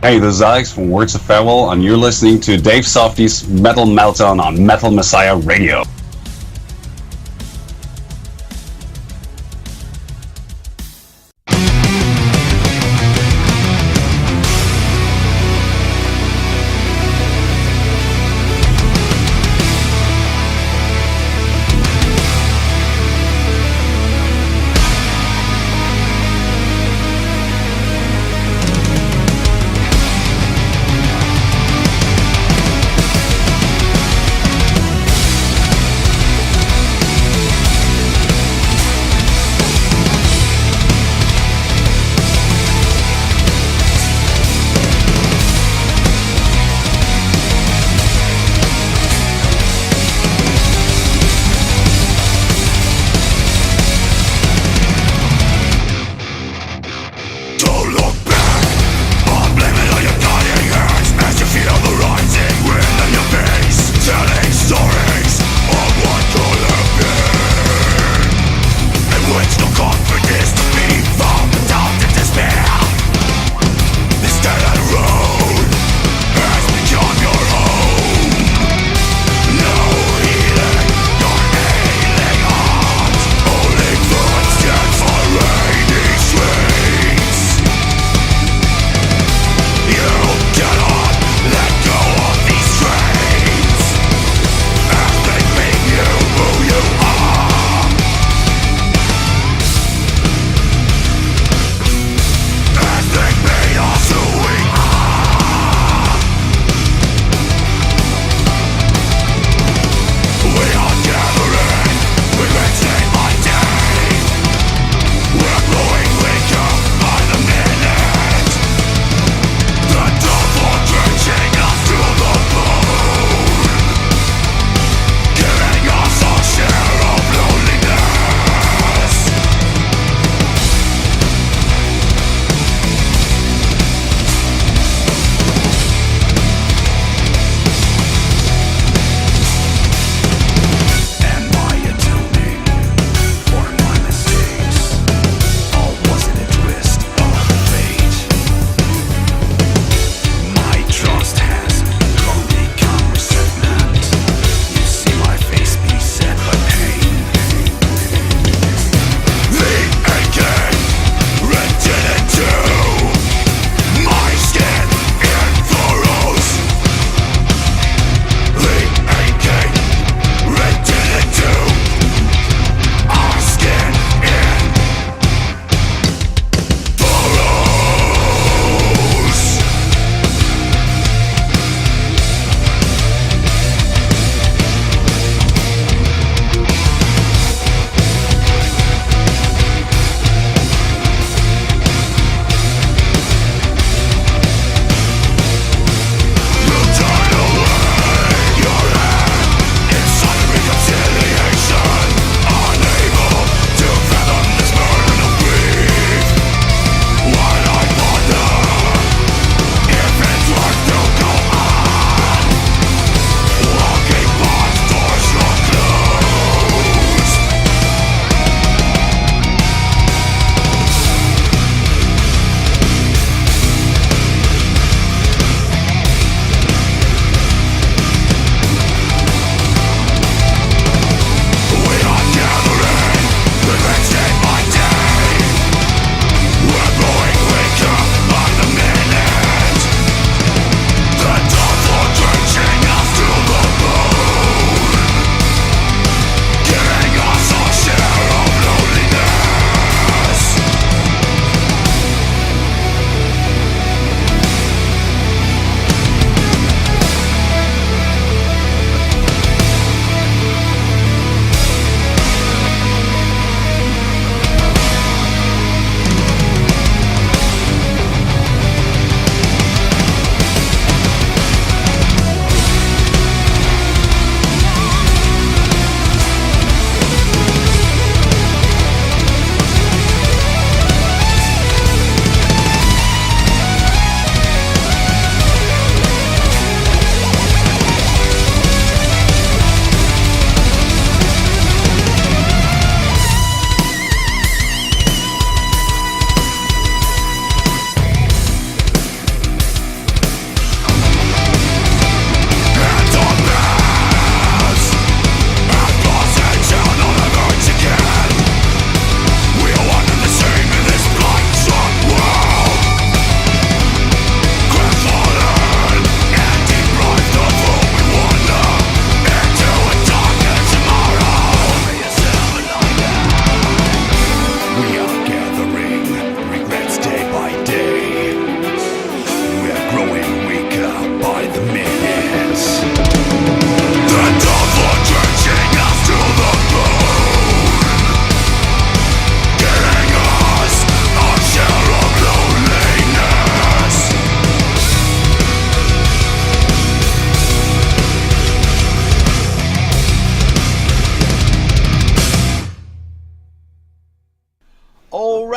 Hey, this is Alex from Words of Farewell, and you're listening to Dave Softees Metal Meltdown on Metal Messiah Radio.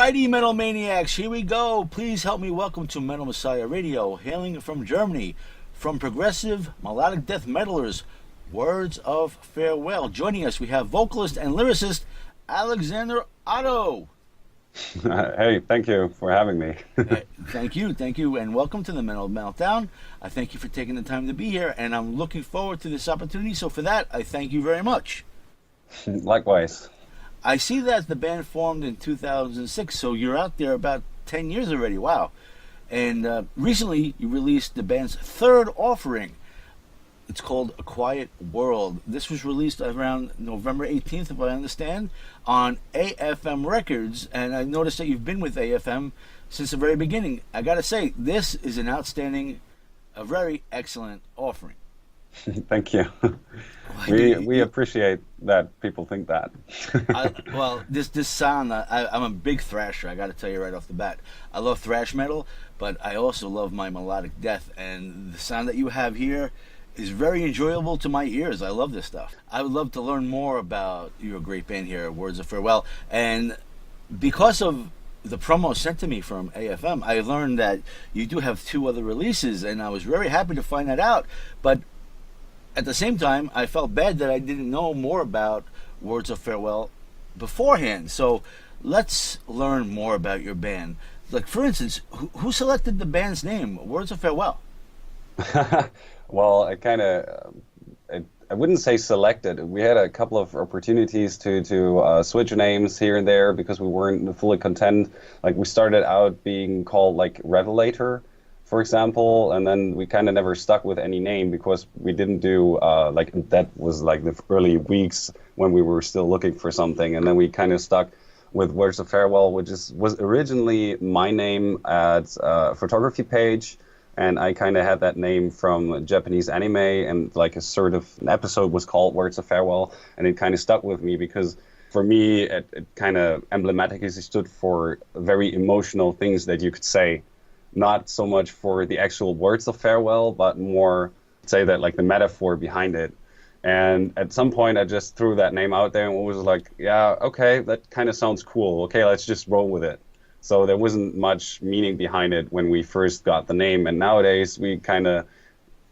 Alrighty, Metal Maniacs, here we go. Please help me welcome to Metal Messiah Radio, hailing from Germany, from progressive melodic death metalers, Words of Farewell. Joining us, we have vocalist and lyricist Alexander Otto. Hey, thank you for having me. Thank you, and welcome to the Metal Meltdown. I thank you for taking the time to be here, and I'm looking forward to this opportunity, so for that, I thank you very much. Likewise. I see that the band formed in 2006, so you're out there about 10 years already. Wow. And recently you released the band's third offering. It's called A Quiet World. This was released around November 18th, if I understand, on AFM Records. And I noticed that you've been with AFM since the very beginning. I got to say, this is an outstanding, a very excellent offering. Thank you. We appreciate that people think that. This sound, I'm a big thrasher, I got to tell you right off the bat. I love thrash metal, but I also love my melodic death, and the sound that you have here is very enjoyable to my ears. I love this stuff. I would love to learn more about your great band here, Words of Farewell, and because of the promo sent to me from AFM, I learned that you do have 2 other releases, and I was very happy to find that out, but at the same time, I felt bad that I didn't know more about Words of Farewell beforehand. So let's learn more about your band. Like, for instance, who selected the band's name, Words of Farewell? Well, I wouldn't say selected. We had a couple of opportunities to switch names here and there because we weren't fully content. Like, we started out being called, like, Revelator, for example, and then we kind of never stuck with any name because we didn't do, that was like the early weeks when we were still looking for something, and then we kind of stuck with Words of Farewell, which was originally my name at a photography page, and I kind of had that name from Japanese anime, and like a sort of an episode was called Words of Farewell, and it kind of stuck with me because for me, it kind of emblematically stood for very emotional things that you could say. Not so much for the actual words of farewell, but more, say that like the metaphor behind it. And at some point I just threw that name out there and was like, yeah, okay, that kind of sounds cool. Okay, let's just roll with it. So there wasn't much meaning behind it when we first got the name. And nowadays we kind of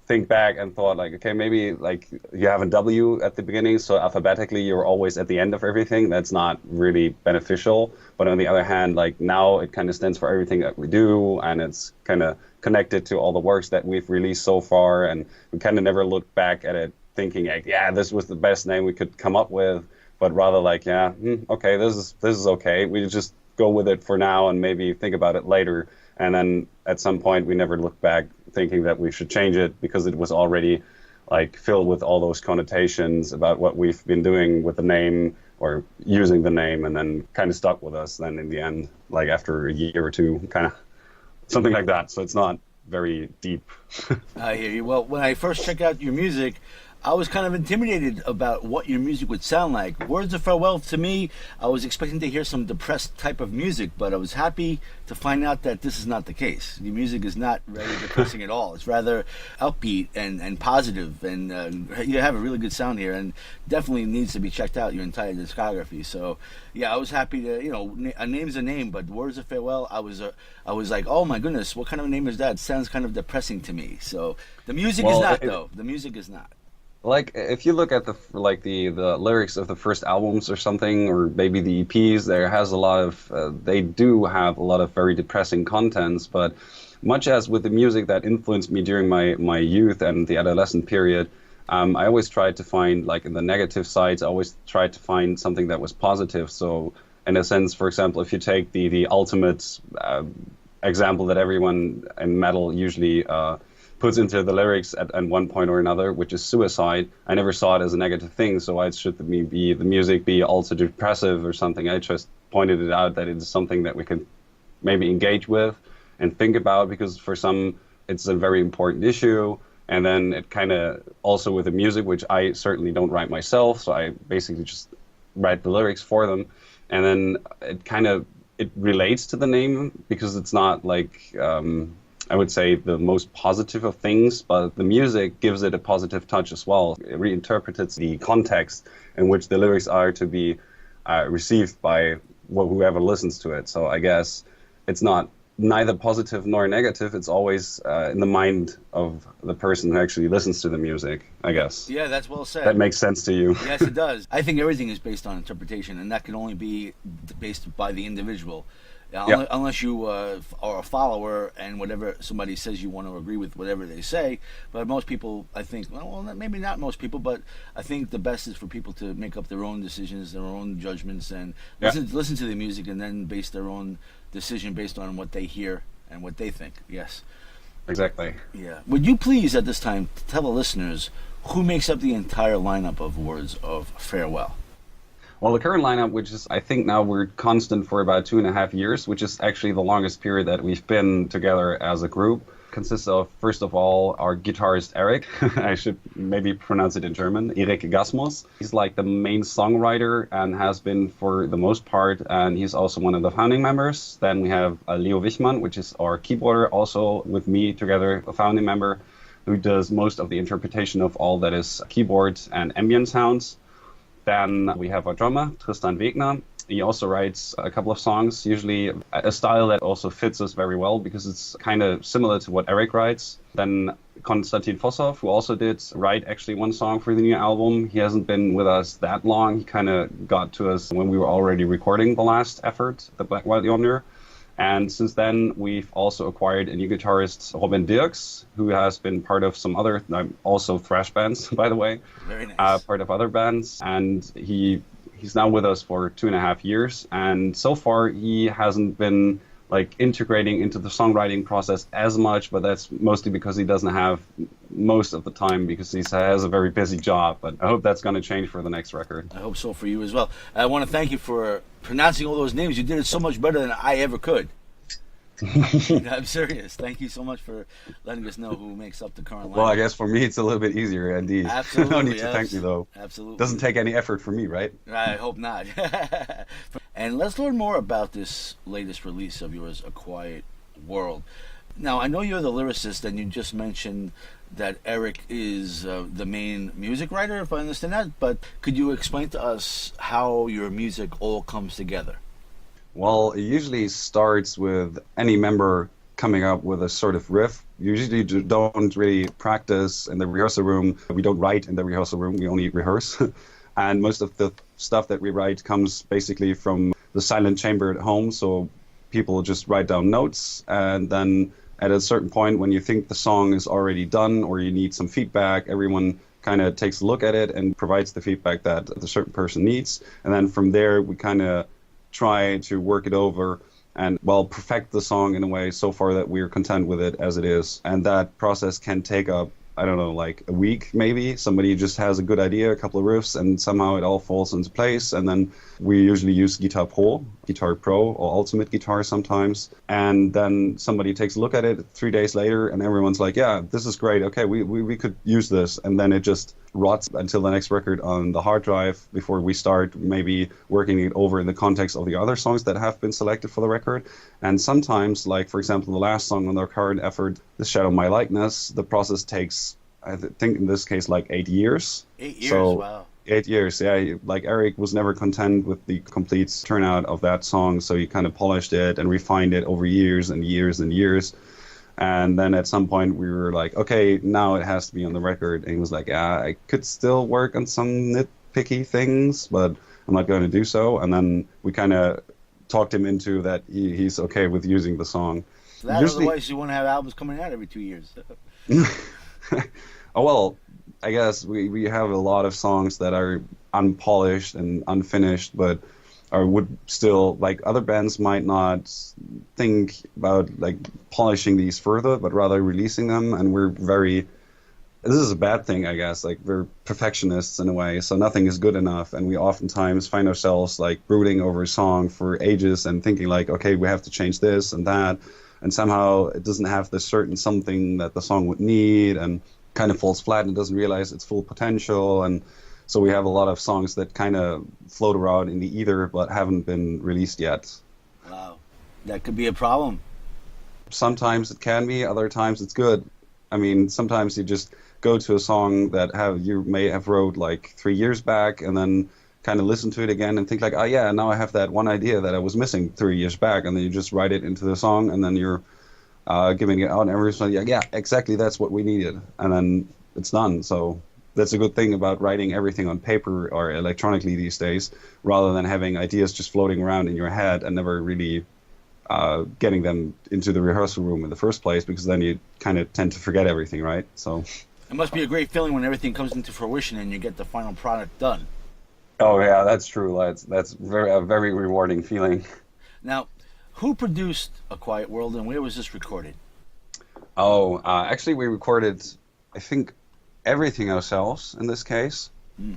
think back and thought like, okay, maybe like you have a W at the beginning, so alphabetically you're always at the end of everything. That's not really beneficial. But on the other hand, like now it kind of stands for everything that we do, and it's kind of connected to all the works that we've released so far, and we kind of never look back at it thinking like, yeah, this was the best name we could come up with, but rather like, yeah, okay, this is okay. We just go with it for now and maybe think about it later. And then at some point we never looked back thinking that we should change it because it was already like filled with all those connotations about what we've been doing with the name or using the name, and then kind of stuck with us then in the end, like after a year or two, kind of something like that. So it's not very deep. I hear you. Well, when I first checked out your music, I was kind of intimidated about what your music would sound like. Words of Farewell, to me, I was expecting to hear some depressed type of music, but I was happy to find out that this is not the case. Your music is not very depressing at all. It's rather upbeat and positive, and you have a really good sound here, and definitely needs to be checked out, your entire discography. So, yeah, I was happy to, a name's a name, but Words of Farewell, I was like, oh my goodness, what kind of a name is that? It sounds kind of depressing to me. So, the music is not, though. The music is not. Like, if you look at the lyrics of the first albums or something, or maybe the EPs, there has a lot of, they do have a lot of very depressing contents, but much as with the music that influenced me during my youth and the adolescent period, I always tried to find, like in the negative sides, I always tried to find something that was positive. So, in a sense, for example, if you take the ultimate example that everyone in metal usually puts into the lyrics at one point or another, which is suicide. I never saw it as a negative thing, so why should the music be also depressive or something? I just pointed it out that it is something that we can maybe engage with and think about, because for some it's a very important issue. And then it kind of also with the music, which I certainly don't write myself, so I basically just write the lyrics for them. And then it relates to the name, because it's not like I would say the most positive of things, but the music gives it a positive touch as well. It reinterprets the context in which the lyrics are to be received by whoever listens to it. So I guess it's not neither positive nor negative. It's always in the mind of the person who actually listens to the music, I guess. Yeah, that's well said. That makes sense to you. Yes, it does. I think everything is based on interpretation, and that can only be based by the individual. Unless you are a follower and whatever somebody says, you want to agree with whatever they say. But most people, I think, well, maybe not most people, but I think the best is for people to make up their own decisions, their own judgments, and listen to the music and then base their own decision based on what they hear and what they think. Yes. Exactly. Yeah. Would you please, at this time, tell the listeners who makes up the entire lineup of Words of Farewell? Well, the current lineup, which is, I think now we're constant for about 2.5 years, which is actually the longest period that we've been together as a group, consists of, first of all, our guitarist Erik. I should maybe pronounce it in German, Erik Gaßmus. He's like the main songwriter and has been for the most part, and he's also one of the founding members. Then we have Leo Wichmann, which is our keyboarder, also with me together, a founding member, who does most of the interpretation of all that is keyboard and ambient sounds. Then we have our drummer, Tristan Wegner. He also writes a couple of songs, usually a style that also fits us very well because it's kind of similar to what Erik writes. Then Konstantin Voßhoff, who also did write actually one song for the new album. He hasn't been with us that long. He kind of got to us when we were already recording the last effort, The Black White Yonder. And since then, we've also acquired a new guitarist, Dirks, who has been part of some other, also thrash bands, by the way. Very nice. Part of other bands. And he's now with us for 2.5 years. And so far, he hasn't been like integrating into the songwriting process as much, but that's mostly because he doesn't have most of the time because he has a very busy job. But I hope that's going to change for the next record. I hope so for you as well. I want to thank you for pronouncing all those names. You did it so much better than I ever could. I'm serious. Thank you so much for letting us know who makes up the current lineup. Well, I guess for me it's a little bit easier, indeed. Absolutely. No need to thank me, though. Absolutely. Doesn't take any effort from me, right? I hope not. And let's learn more about this latest release of yours, A Quiet World. Now, I know you're the lyricist, and you just mentioned that Erik is the main music writer, if I understand that, but could you explain to us how your music all comes together? Well, it usually starts with any member coming up with a sort of riff. We usually don't really practice in the rehearsal room. We don't write in the rehearsal room. We only rehearse. And most of the stuff that we write comes basically from the silent chamber at home. So people just write down notes, and then at a certain point when you think the song is already done or you need some feedback, everyone kind of takes a look at it and provides the feedback that the certain person needs. And then from there, we kind of try to work it over and, well, perfect the song in a way so far that we're content with it as it is. And that process can take up, I don't know, like a week maybe. Somebody just has a good idea, a couple of riffs, and somehow it all falls into place. And then we usually use Guitar Pro or Ultimate Guitar sometimes. And then somebody takes a look at it 3 days later and everyone's like, yeah, this is great. Okay, we could use this. And then it just rots until the next record on the hard drive before we start maybe working it over in the context of the other songs that have been selected for the record. And sometimes, like for example, the last song on our current effort, The Shadow of My Likeness, the process takes, I think in this case, like 8 years. 8 years, so, wow. 8 years, yeah. Like Erik was never content with the complete turnout of that song, so he kind of polished it and refined it over years and years and years. And then at some point we were like, okay, now it has to be on the record. And he was like, yeah, I could still work on some nitpicky things, but I'm not going to do so. And then we kind of talked him into that he's okay with using the song. So that otherwise you want to have albums coming out every 2 years. Oh, well, I guess we have a lot of songs that are unpolished and unfinished, but would still, like other bands might not think about like polishing these further, but rather releasing them. And this is a bad thing, I guess, like we're perfectionists in a way, so nothing is good enough. And we oftentimes find ourselves like brooding over a song for ages and thinking like, okay, we have to change this and that. And somehow it doesn't have this certain something that the song would need and kind of falls flat and doesn't realize its full potential. And so we have a lot of songs that kind of float around in the ether but haven't been released yet. Wow. That could be a problem. Sometimes it can be, other times it's good. I mean, sometimes you just go to a song that you may have wrote like 3 years back, and then kind of listen to it again and think like, oh yeah, now I have that one idea that I was missing 3 years back, and then you just write it into the song, and then you're giving it out, and everyone's like, yeah, exactly, that's what we needed, and then it's done. So that's a good thing about writing everything on paper or electronically these days, rather than having ideas just floating around in your head and never really getting them into the rehearsal room in the first place, because then you kind of tend to forget everything, right? So it must be a great feeling when everything comes into fruition and you get the final product done. Oh yeah, that's true. That's a very rewarding feeling. Now, who produced A Quiet World, and where was this recorded? Oh, actually, we recorded, I think, everything ourselves in this case.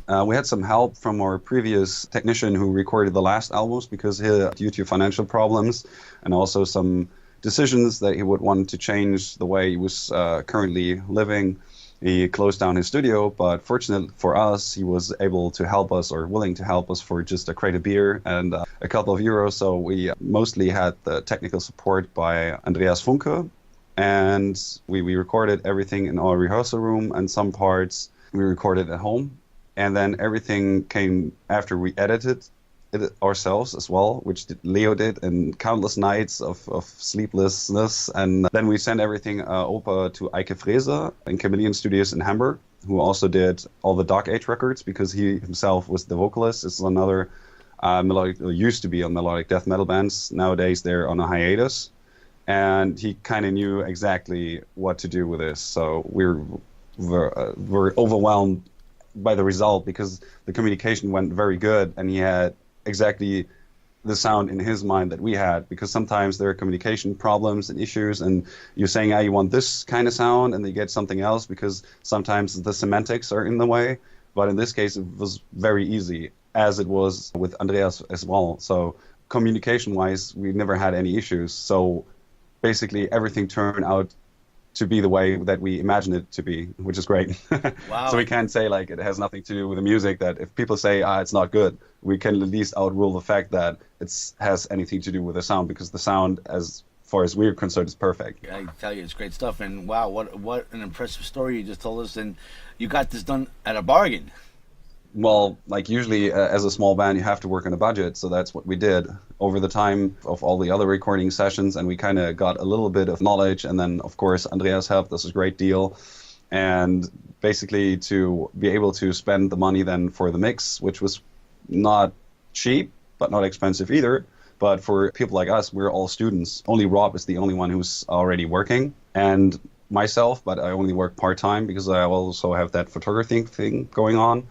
We had some help from our previous technician who recorded the last albums, because due to financial problems and also some decisions that he would want to change the way he was currently living, he closed down his studio. But fortunately for us, he was able to help us, or willing to help us, for just a crate of beer and a couple of euros. So we mostly had the technical support by Andreas Funke, and we recorded everything in our rehearsal room, and some parts we recorded at home. And then everything came after we edited it ourselves as well, which Leo did, and countless nights of sleeplessness. And then we sent everything over to Eike Frese in Chameleon Studios in Hamburg, who also did all the Dark Age records, because he himself was the vocalist. It's another melodic, used to be on melodic death metal bands. Nowadays they're on a hiatus. And he kind of knew exactly what to do with this. So we're overwhelmed by the result, because the communication went very good, and he had exactly the sound in his mind that we had, because sometimes there are communication problems and issues, and you're saying, you want this kind of sound, and they get something else, because sometimes the semantics are in the way. But in this case, it was very easy, as it was with Andreas as well. So communication-wise, we never had any issues. So basically everything turned out to be the way that we imagined it to be, which is great. Wow. So we can't say like it has nothing to do with the music, that if people say it's not good, we can at least outrule the fact that it has anything to do with the sound, because the sound, as far as we're concerned, is perfect. Yeah, I tell you, it's great stuff. And wow, what an impressive story you just told us. And you got this done at a bargain. Well, like usually as a small band, you have to work on a budget, so that's what we did over the time of all the other recording sessions, and we kind of got a little bit of knowledge, and then of course Andreas helped us a great deal, and basically to be able to spend the money then for the mix, which was not cheap, but not expensive either. But for people like us, we're all students. Only Rob is the only one who's already working, and myself, but I only work part-time because I also have that photography thing going on.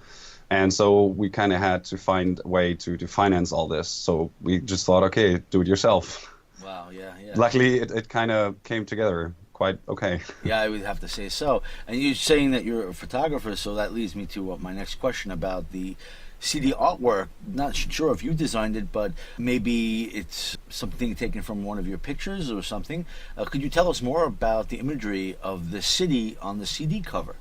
And so we kind of had to find a way to finance all this. So we just thought, okay, do it yourself. Wow, yeah. Luckily, it kind of came together quite okay. Yeah, I would have to say so. And you're saying that you're a photographer, so that leads me to my next question about the CD artwork. Not sure if you designed it, but maybe it's something taken from one of your pictures or something. Could you tell us more about the imagery of the city on the CD cover?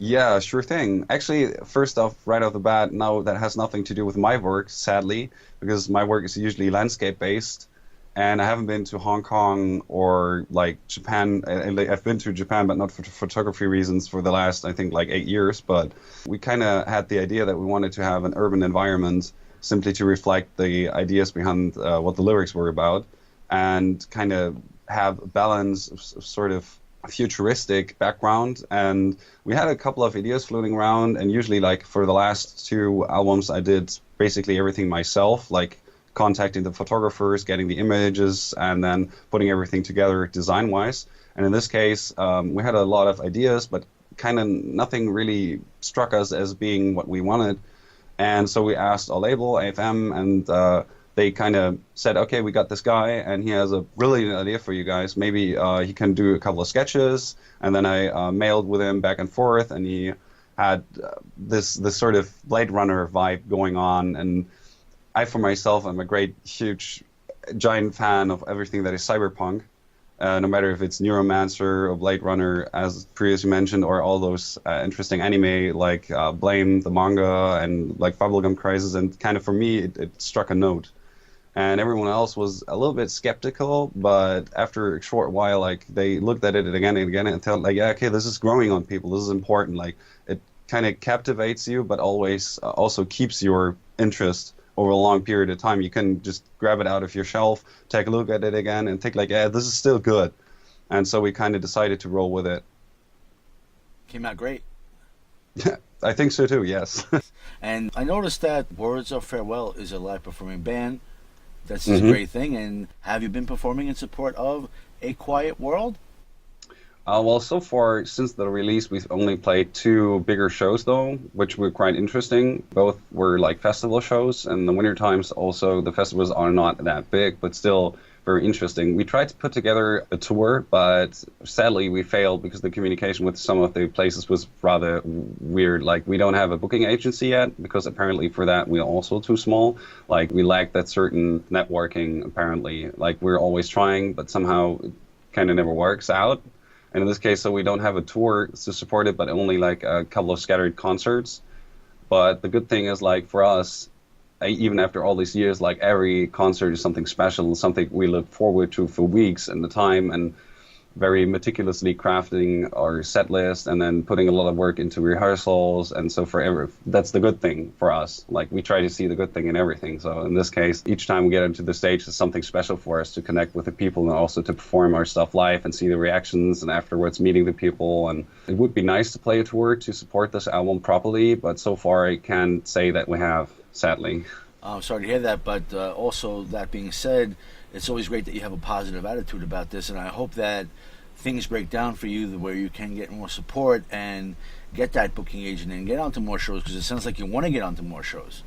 Yeah, sure thing. Actually, first off, right off the bat, now that has nothing to do with my work, sadly, because my work is usually landscape-based, and I haven't been to Hong Kong or like Japan. I've been to Japan, but not for photography reasons, for the last, I think, like 8 years. But we kind of had the idea that we wanted to have an urban environment simply to reflect the ideas behind what the lyrics were about, and kind of have a balance of sort of futuristic background. And we had a couple of ideas floating around, and usually like for the last 2 albums I did basically everything myself, like contacting the photographers, getting the images, and then putting everything together design wise. And in this case we had a lot of ideas, but kind of nothing really struck us as being what we wanted. And so we asked our label AFM, and they kind of said, okay, we got this guy, and he has a brilliant idea for you guys. Maybe he can do a couple of sketches. And then I mailed with him back and forth, and he had this sort of Blade Runner vibe going on. And I, for myself, am a great, huge, giant fan of everything that is cyberpunk, no matter if it's Neuromancer or Blade Runner, as previously mentioned, or all those interesting anime like Blame, the manga, and like Bubblegum Crisis. And kind of for me, it struck a note. And everyone else was a little bit skeptical, but after a short while, like they looked at it again and again and felt like, yeah, okay, this is growing on people. This is important. Like it kind of captivates you, but always also keeps your interest over a long period of time. You can just grab it out of your shelf, take a look at it again, and think like, yeah, this is still good. And so we kind of decided to roll with it. Came out great. Yeah, I think so too, yes. And I noticed that Words of Farewell is a live performing band. That's just a great thing. And have you been performing in support of A Quiet World? Well, so far, since the release, we've only played 2 bigger shows, though, which were quite interesting. Both were like festival shows, and the winter times also, the festivals are not that big, but still very interesting. We tried to put together a tour, but sadly we failed because the communication with some of the places was rather weird. Like, we don't have a booking agency yet, because apparently for that we're also too small. Like, we lack that certain networking, apparently. Like, we're always trying, but somehow it kind of never works out. And in this case, so we don't have a tour to support it, but only like a couple of scattered concerts. But the good thing is, like, for us, even after all these years, like, every concert is something special, something we look forward to for weeks and the time, and very meticulously crafting our set list and then putting a lot of work into rehearsals. And so that's the good thing for us. Like, we try to see the good thing in everything. So in this case, each time we get into the stage, it's something special for us to connect with the people and also to perform our stuff live and see the reactions and afterwards meeting the people. And it would be nice to play a tour to support this album properly, but so far I can't say that we have, sadly. I'm sorry to hear that, but also, that being said, it's always great that you have a positive attitude about this, and I hope that things break down for you where you can get more support and get that booking agent and get onto more shows, because it sounds like you want to get onto more shows.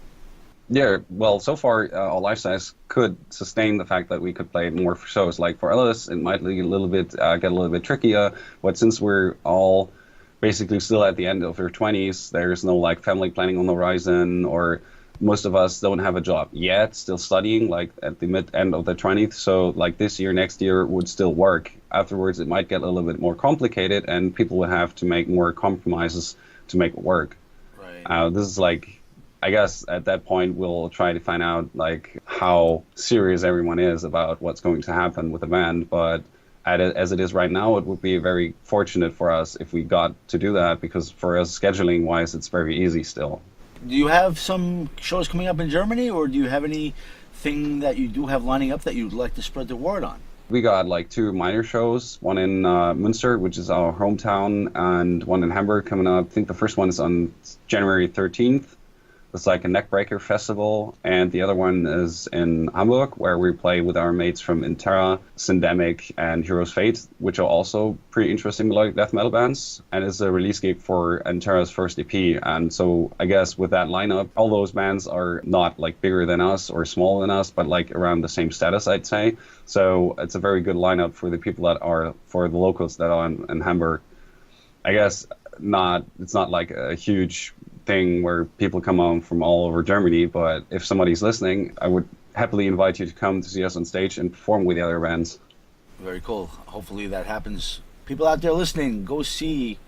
Yeah, well, so far our lifestyles could sustain the fact that we could play more shows. Like, for others, it might be a little bit get a little bit trickier, but since we're all basically still at the end of our 20s, there's no like family planning on the horizon, or most of us don't have a job yet, still studying, like at the end of the 20th. So like this year, next year would still work. Afterwards, it might get a little bit more complicated and people would have to make more compromises to make it work. Right. This is like, I guess at that point, we'll try to find out like how serious everyone is about what's going to happen with the band. But as it is right now, it would be very fortunate for us if we got to do that, because for us, scheduling wise, it's very easy still. Do you have some shows coming up in Germany, or do you have anything that you do have lining up that you'd like to spread the word on? We got like 2 minor shows, one in Münster, which is our hometown, and one in Hamburg coming up. I think the first one is on January 13th. It's like a neckbreaker festival, and the other one is in Hamburg, where we play with our mates from Interra, Syndemic, and Heroes Fate, which are also pretty interesting melodic death metal bands. And it's a release gig for Interra's first EP. And so I guess with that lineup, all those bands are not like bigger than us or smaller than us, but like around the same status, I'd say. So it's a very good lineup for the people that are, for the locals that are in Hamburg. I guess it's not like a huge thing where people come on from all over Germany, but if somebody's listening, I would happily invite you to come to see us on stage and perform with the other bands. Very cool. Hopefully that happens. People out there listening, go see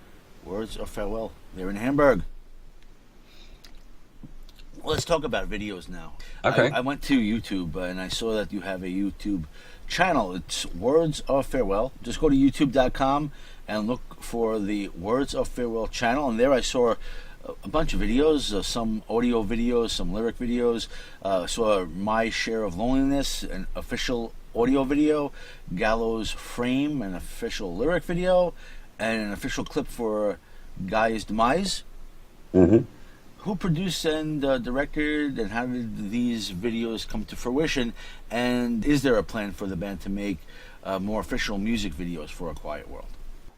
Words of Farewell. They're in Hamburg. Let's talk about videos now. Okay. I went to YouTube and I saw that you have a YouTube channel. It's Words of Farewell. Just go to youtube.com and look for the Words of Farewell channel, and there I saw a bunch of videos, some audio videos, some lyric videos. Saw My Share of Loneliness, an official audio video, Gallows Frame, an official lyric video, and an official clip for Guy's Demise. Mm-hmm. Who produced and directed, and how did these videos come to fruition? And is there a plan for the band to make more official music videos for A Quiet World?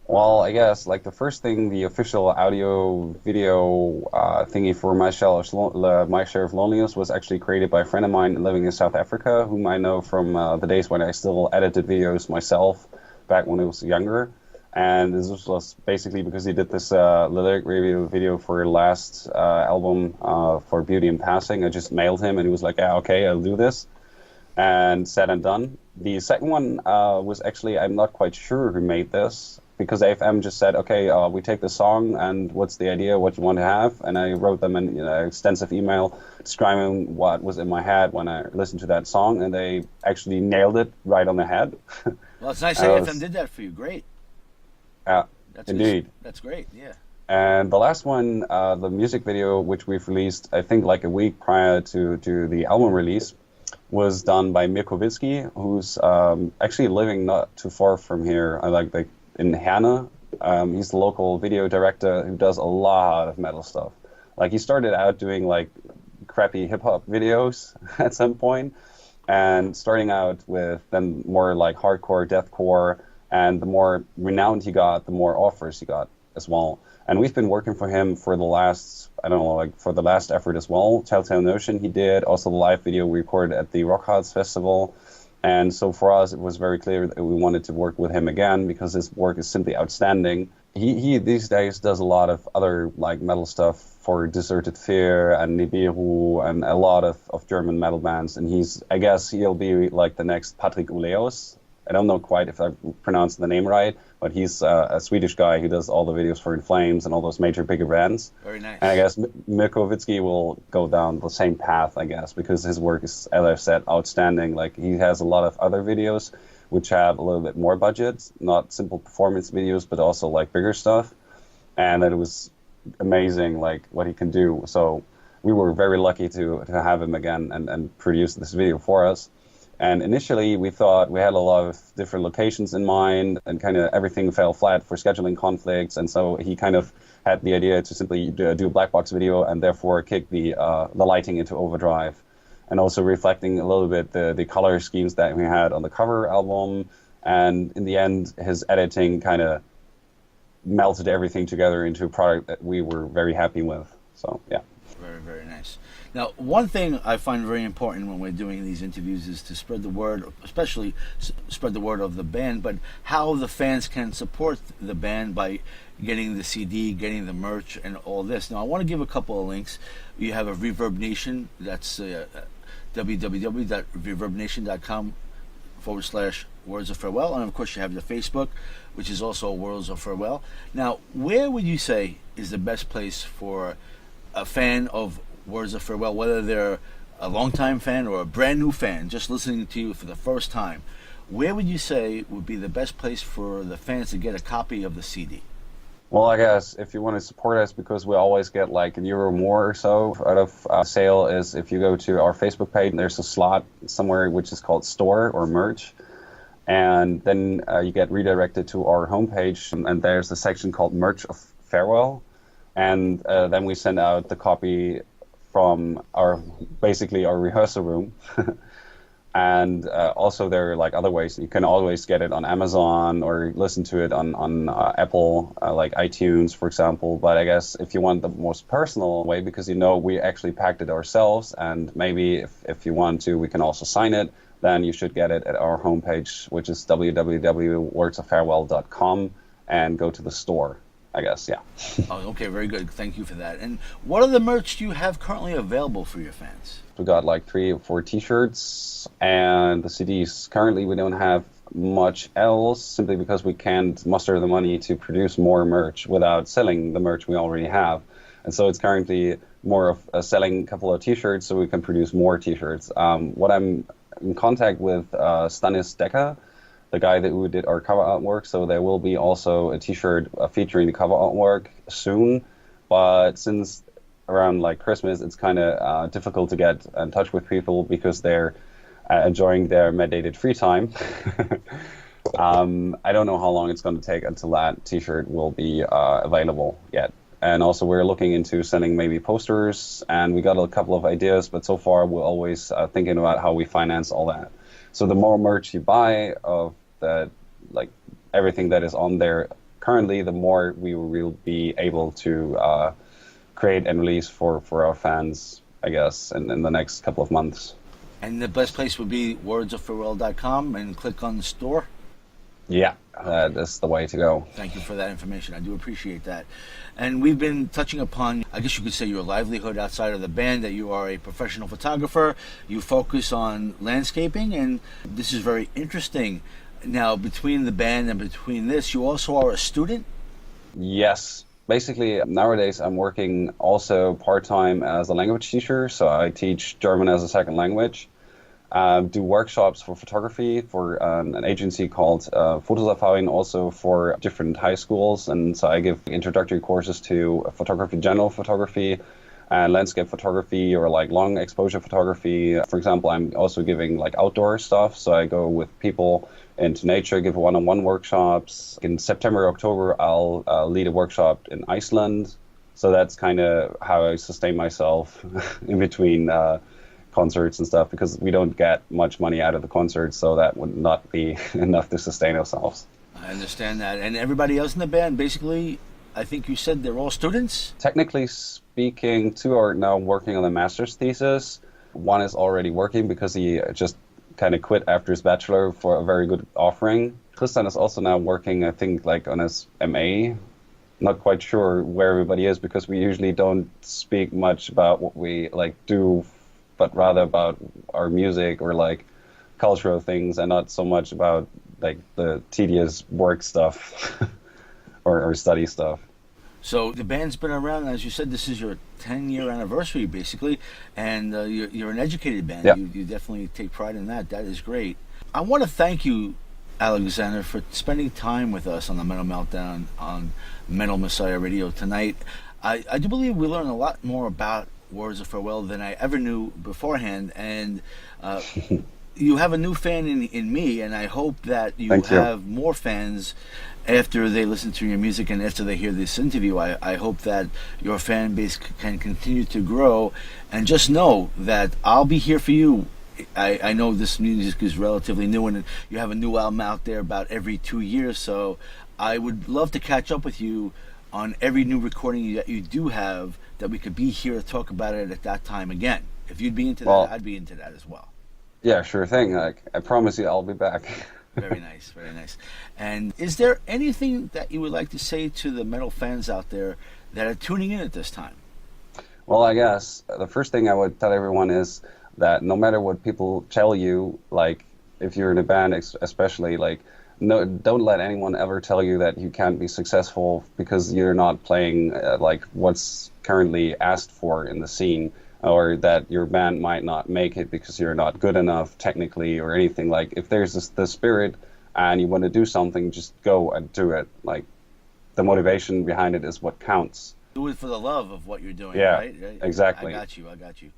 Well, I guess like the first thing, the official audio video thingy for My Share of Loneliness was actually created by a friend of mine living in South Africa, whom I know from the days when I still edited videos myself back when I was younger. And this was basically because he did this lyric review video for your last album for Beauty in Passing. I just mailed him and he was like, yeah, okay, I'll do this. And said and done. The second one was actually, I'm not quite sure who made this, because AFM just said, okay, we take the song and what's the idea, what you want to have. And I wrote them an extensive email describing what was in my head when I listened to that song, and they actually nailed it right on the head. Well, it's nice AFM did that for you. Great. Yeah, That's indeed. That's great, yeah. And the last one, the music video, which we've released, I think like a week prior to the album release, was done by Mirko Witzki, who's actually living not too far from here. I like in Herne. He's the local video director who does a lot of metal stuff. Like he started out doing like crappy hip hop videos at some point, and starting out with then more like hardcore, deathcore, and the more renowned he got, the more offers he got as well. And we've been working for him for the last, I don't know, like for the last effort as well. Telltale Notion he did, also the live video we recorded at the Rock Hearts Festival. And so for us, it was very clear that we wanted to work with him again because his work is simply outstanding. He these days does a lot of other like metal stuff for Deserted Fear and Nibiru and a lot of German metal bands. And I guess he'll be like the next Patrick Uleus. I don't know quite if I pronounced the name right, but he's a Swedish guy who does all the videos for In Flames and all those major bigger bands. Very nice. And I guess Mirko Witzki will go down the same path, I guess, because his work is, as I've said, outstanding. Like he has a lot of other videos which have a little bit more budget, not simple performance videos, but also like bigger stuff. And it was amazing, like what he can do. So we were very lucky to have him again and produce this video for us. And initially, we thought we had a lot of different locations in mind, and kind of everything fell flat for scheduling conflicts. And so he kind of had the idea to simply do a black box video and therefore kick the lighting into overdrive, and also reflecting a little bit the color schemes that we had on the cover album. And in the end, his editing kind of melted everything together into a product that we were very happy with. So yeah. Very, very nice. Now, one thing I find very important when we're doing these interviews is to spread the word, especially spread the word of the band, but how the fans can support the band by getting the CD, getting the merch, and all this. Now, I want to give a couple of links. You have a Reverb Nation, that's www.reverbnation.com/Words of Farewell, and of course you have the Facebook, which is also Words of Farewell. Now, where would you say is the best place for a fan of Words of Farewell, whether they're a longtime fan or a brand new fan, just listening to you for the first time? Where would you say would be the best place for the fans to get a copy of the CD? Well, I guess if you want to support us, because we always get like €1 more or so out of sale, is if you go to our Facebook page, there's a slot somewhere which is called Store or Merch. And then you get redirected to our homepage, and there's a section called Merch of Farewell. And then we send out the copy from our rehearsal room. And also there are like other ways. You can always get it on Amazon or listen to it on Apple, like iTunes, for example. But I guess if you want the most personal way, because we actually packed it ourselves, and maybe if you want to, we can also sign it, then you should get it at our homepage, which is www.wordsoffarewell.com, and go to the store. I guess, yeah. Oh, okay, very good. Thank you for that. And what other merch do you have currently available for your fans? We got like 3 or 4 T-shirts and the CDs. Currently, we don't have much else, simply because we can't muster the money to produce more merch without selling the merch we already have. And so it's currently more of selling a couple of T-shirts so we can produce more T-shirts. What I'm in contact with Stanis Decker, the guy who did our cover artwork, so there will be also a T-shirt featuring the cover artwork soon. But since around like Christmas, it's kind of difficult to get in touch with people because they're enjoying their mandated free time. I don't know how long it's going to take until that T-shirt will be available yet. And also we're looking into sending maybe posters, and we got a couple of ideas, but so far we're always thinking about how we finance all that. So the more merch you buy of that, like everything that is on there currently, the more we will be able to create and release for our fans, I guess, in the next couple of months. And the best place would be wordsoffarewell.com and click on the store? Yeah, that is the way to go. Thank you for that information. I do appreciate that. And we've been touching upon, I guess you could say, your livelihood outside of the band, that you are a professional photographer. You focus on landscaping, and this is very interesting. Now, between the band and between this, you also are a student? Yes. Basically, nowadays I'm working also part-time as a language teacher, so I teach German as a second language. do workshops for photography for an agency called Voßhoff, and also for different high schools. And so I give introductory courses to photography, general photography, and landscape photography, or like long exposure photography. For example, I'm also giving like outdoor stuff. So I go with people into nature, give one-on-one workshops. In September, October, I'll lead a workshop in Iceland. So that's kind of how I sustain myself in between concerts and stuff, because we don't get much money out of the concerts, so that would not be enough to sustain ourselves. I understand that. And everybody else in the band, basically, I think you said they're all students? Technically speaking, two are now working on a master's thesis. One is already working because he just kind of quit after his bachelor for a very good offering. Tristan is also now working, I think, like on his MA. Not quite sure where everybody is, because we usually don't speak much about what we like do, but rather about our music or like cultural things, and not so much about like the tedious work stuff or study stuff. So the band's been around, as you said, this is your 10-year anniversary, basically, and you're an educated band. Yeah. You definitely take pride in that. That is great. I want to thank you, Alexander, for spending time with us on the Metal Meltdown on Metal Messiah Radio tonight. I do believe we learned a lot more about Words of Farewell than I ever knew beforehand, and you have a new fan in me, and I hope that you have more fans after they listen to your music and after they hear this interview. I hope that your fan base can continue to grow, and just know that I'll be here for you. I know this music is relatively new, and you have a new album out there about every 2 years, so I would love to catch up with you on every new recording that you do have, that we could be here to talk about it at that time again. If you'd be into that, I'd be into that as well. Yeah, sure thing. Like, I promise you I'll be back. Very nice, very nice. And is there anything that you would like to say to the metal fans out there that are tuning in at this time? Well, I guess the first thing I would tell everyone is that no matter what people tell you, like if you're in a band especially, like no, don't let anyone ever tell you that you can't be successful because you're not playing like what's currently asked for in the scene, or that your band might not make it because you're not good enough technically or anything. Like if there's the spirit and you want to do something, just go and do it. Like the motivation behind it is what counts. Do it for the love of what you're doing, yeah, right? Exactly. I got you.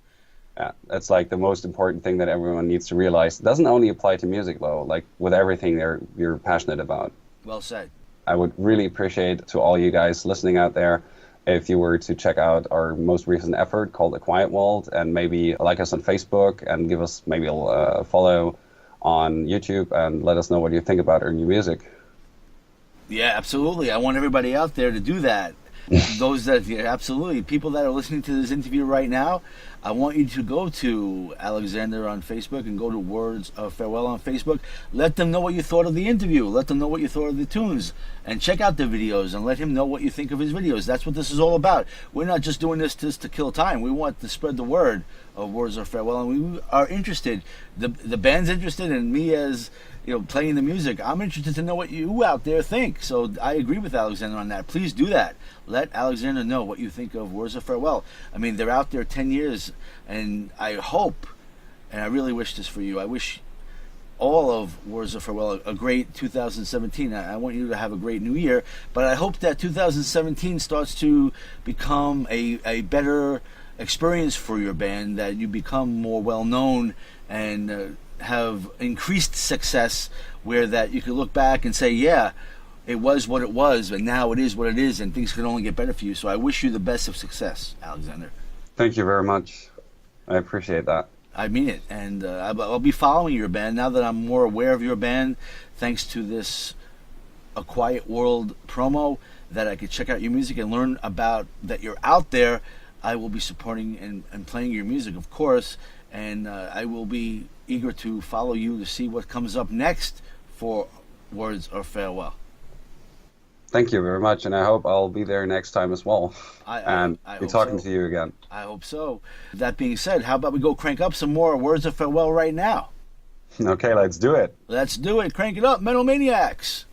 Yeah, that's like the most important thing that everyone needs to realize. It doesn't only apply to music though, like with everything you're passionate about. Well said. I would really appreciate to all you guys listening out there if you were to check out our most recent effort called The Quiet World, and maybe like us on Facebook and give us maybe a follow on YouTube and let us know what you think about our new music. Yeah, absolutely. I want everybody out there to do that. Those that, absolutely, people that are listening to this interview right now, I want you to go to Alexander on Facebook and go to Words of Farewell on Facebook. Let them know what you thought of the interview. Let them know what you thought of the tunes. And check out the videos and let him know what you think of his videos. That's what this is all about. We're not just doing this just to kill time. We want to spread the word of Words of Farewell. And we are interested. The band's interested, and me as playing the music, I'm interested to know what you out there think. So I agree with Alexander on that. Please do that. Let Alexander know what you think of Words of Farewell. I mean, they're out there 10 years, and I hope, and I really wish this for you, I wish all of Words of Farewell a great 2017. I want you to have a great new year, but I hope that 2017 starts to become a better experience for your band, that you become more well-known and have increased success, where that you can look back and say, yeah, it was what it was, but now it is what it is, and things can only get better for you. So I wish you the best of success, Alexander. Thank you very much. I appreciate that. I mean it, and I'll be following your band now that I'm more aware of your band, thanks to this A Quiet World promo, that I could check out your music and learn about that you're out there. I will be supporting and playing your music, of course, and I will be eager to follow you to see what comes up next for Words of Farewell. Thank you very much, and I hope I'll be there next time as well, and be talking to you again. I hope so. That being said, how about we go crank up some more Words of Farewell right now? Okay, let's do it. Let's do it. Crank it up, Metal Maniacs.